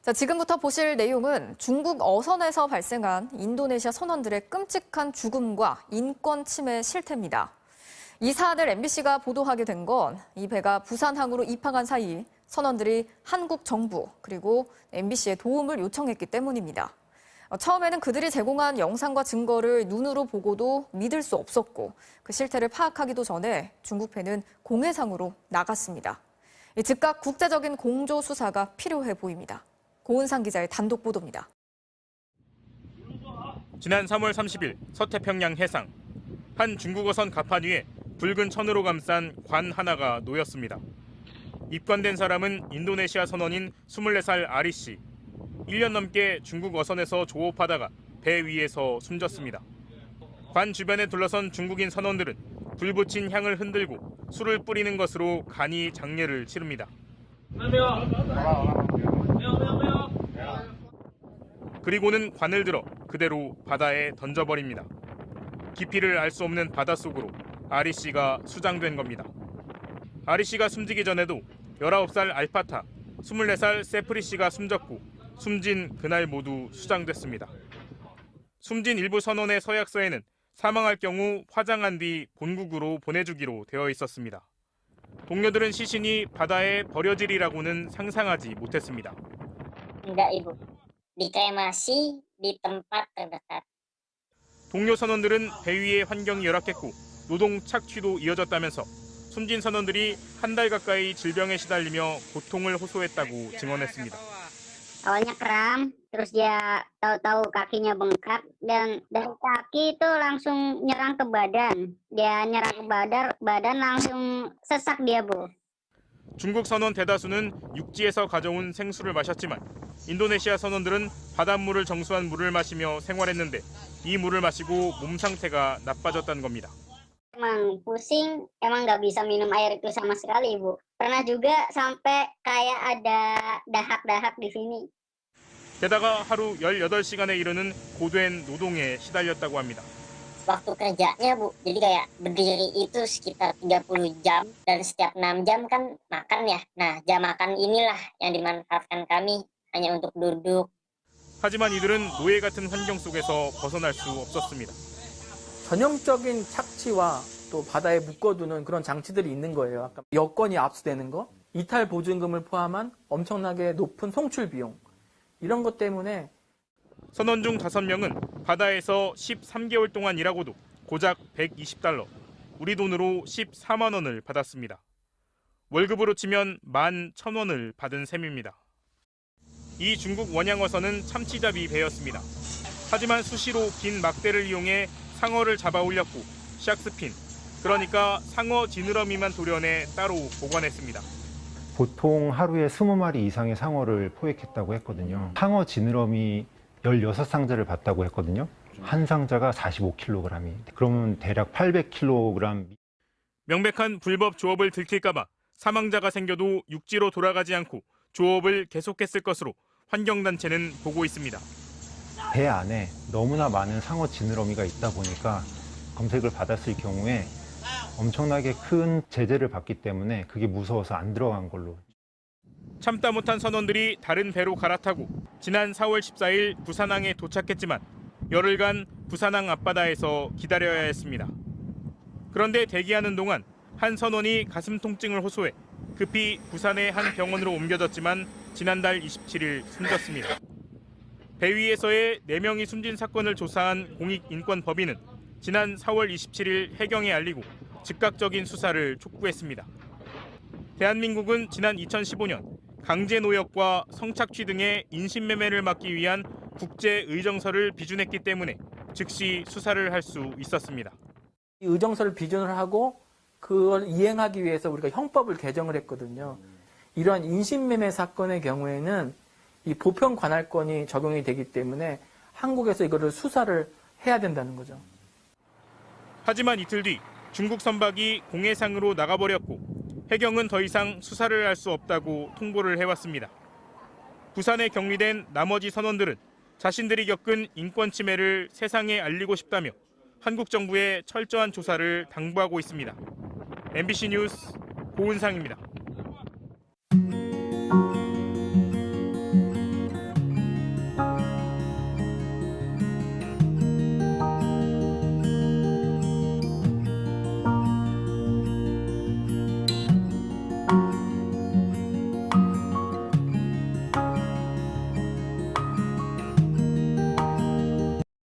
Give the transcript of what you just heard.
자, 지금부터 보실 내용은 중국 어선에서 발생한 인도네시아 선원들의 끔찍한 죽음과 인권 침해 실태입니다. 이 사안을 MBC가 보도하게 된 건 이 배가 부산항으로 입항한 사이 선원들이 한국 정부 그리고 MBC에 도움을 요청했기 때문입니다. 처음에는 그들이 제공한 영상과 증거를 눈으로 보고도 믿을 수 없었고 그 실태를 파악하기도 전에 중국 배는 공해상으로 나갔습니다. 즉각 국제적인 공조 수사가 필요해 보입니다. 고은상 기자의 단독 보도입니다. 지난 3월 30일 서태평양 해상. 한 중국어선 갑판 위에 붉은 천으로 감싼 관 하나가 놓였습니다. 입관된 사람은 인도네시아 선원인 24살 아리 씨. 1년 넘게 중국 어선에서 조업하다가 배 위에서 숨졌습니다. 관 주변에 둘러선 중국인 선원들은 불 붙인 향을 흔들고 술을 뿌리는 것으로 간이 장례를 치릅니다. 그리고는 관을 들어 그대로 바다에 던져버립니다. 깊이를 알 수 없는 바닷속으로 아리 씨가 수장된 겁니다. 아리 씨가 숨지기 전에도 19살 알파타, 24살 세프리 씨가 숨졌고 숨진 그날 모두 수장됐습니다. 숨진 일부 선원의 서약서에는 사망할 경우 화장한 뒤 본국으로 보내주기로 되어 있었습니다. 동료들은 시신이 바다에 버려지리라고는 상상하지 못했습니다. Enggak, Ibu. Dikremasi di tempat terdekat. 동료 선원들은 배 위의 환경이 열악했고 노동 착취도 이어졌다면서 숨진 선원들이 한 달 가까이 질병에 시달리며 고통을 호소했다고 증언했습니다. Awalnya kram, terus dia tahu-tahu kakinya bengkak dan dari kaki itu langsung nyerang ke badan. Dia nyerang ke badan langsung sesak dia, Bu. 중국 선원 대다수는 육지에서 가져온 생수를 마셨지만 인도네시아 선원들은 바닷물을 정수한 물을 마시며 생활했는데 이 물을 마시고 몸 상태가 나빠졌다는 겁니다. Emang pusing, emang nggak bisa minum air itu sama sekali, Ibu. Pernah juga sampai kayak ada dahak-dahak di sini. 게다가 하루 18시간에 이르는 고된 노동에 시달렸다고 합니다. Waktu kerjanya, Bu, jadi kayak berdiri itu sekitar 30 jam dan setiap 6 jam kan makan ya. Nah, jam makan inilah yang dimanfaatkan kami hanya untuk duduk. 하지만 이들은 노예 같은 환경 속에서 벗어날 수 없었습니다. 전형적인 착취와 또 바다에 묶어두는 그런 장치들이 있는 거예요. 아까 여권이 압수되는 거, 이탈 보증금을 포함한 엄청나게 높은 송출 비용, 이런 것 때문에 선원 중 5명은 바다에서 13개월 동안 일하고도 고작 $120, 우리 돈으로 14만 원을 받았습니다. 월급으로 치면 11,000원을 받은 셈입니다. 이 중국 원양어선은 참치잡이 배였습니다. 하지만 수시로 긴 막대를 이용해 상어를 잡아 올렸고 샥스핀, 그러니까 상어 지느러미만 도려내 따로 보관했습니다. 보통 하루에 20마리 이상의 상어를 포획했다고 했거든요. 상어 지느러미 16상자를 봤다고 했거든요. 한 상자가 45kg이. 그러면 대략 800kg. 명백한 불법 조업을 들킬까봐 사망자가 생겨도 육지로 돌아가지 않고 조업을 계속했을 것으로 환경단체는 보고 있습니다. 배 안에 너무나 많은 상어 지느러미가 있다 보니까 검색을 받았을 경우에 엄청나게 큰 제재를 받기 때문에 그게 무서워서 안 들어간 걸로. 참다 못한 선원들이 다른 배로 갈아타고 지난 4월 14일 부산항에 도착했지만 열흘간 부산항 앞바다에서 기다려야 했습니다. 그런데 대기하는 동안 한 선원이 가슴 통증을 호소해 급히 부산의 한 병원으로 옮겨졌지만 지난달 27일 숨졌습니다. 배 위에서의 4명이 숨진 사건을 조사한 공익인권법인은 지난 4월 27일 해경에 알리고 즉각적인 수사를 촉구했습니다. 대한민국은 지난 2015년 강제노역과 성착취 등의 인신매매를 막기 위한 국제의정서를 비준했기 때문에 즉시 수사를 할 수 있었습니다. 이 의정서를 비준을 하고 그걸 이행하기 위해서 우리가 형법을 개정을 했거든요. 이러한 인신매매 사건의 경우에는 이 보편 관할권이 적용이 되기 때문에 한국에서 이거를 수사를 해야 된다는 거죠. 하지만 이틀 뒤 중국 선박이 공해상으로 나가버렸고 해경은 더 이상 수사를 할 수 없다고 통보를 해왔습니다. 부산에 격리된 나머지 선원들은 자신들이 겪은 인권 침해를 세상에 알리고 싶다며 한국 정부의 철저한 조사를 당부하고 있습니다. MBC 뉴스 고은상입니다.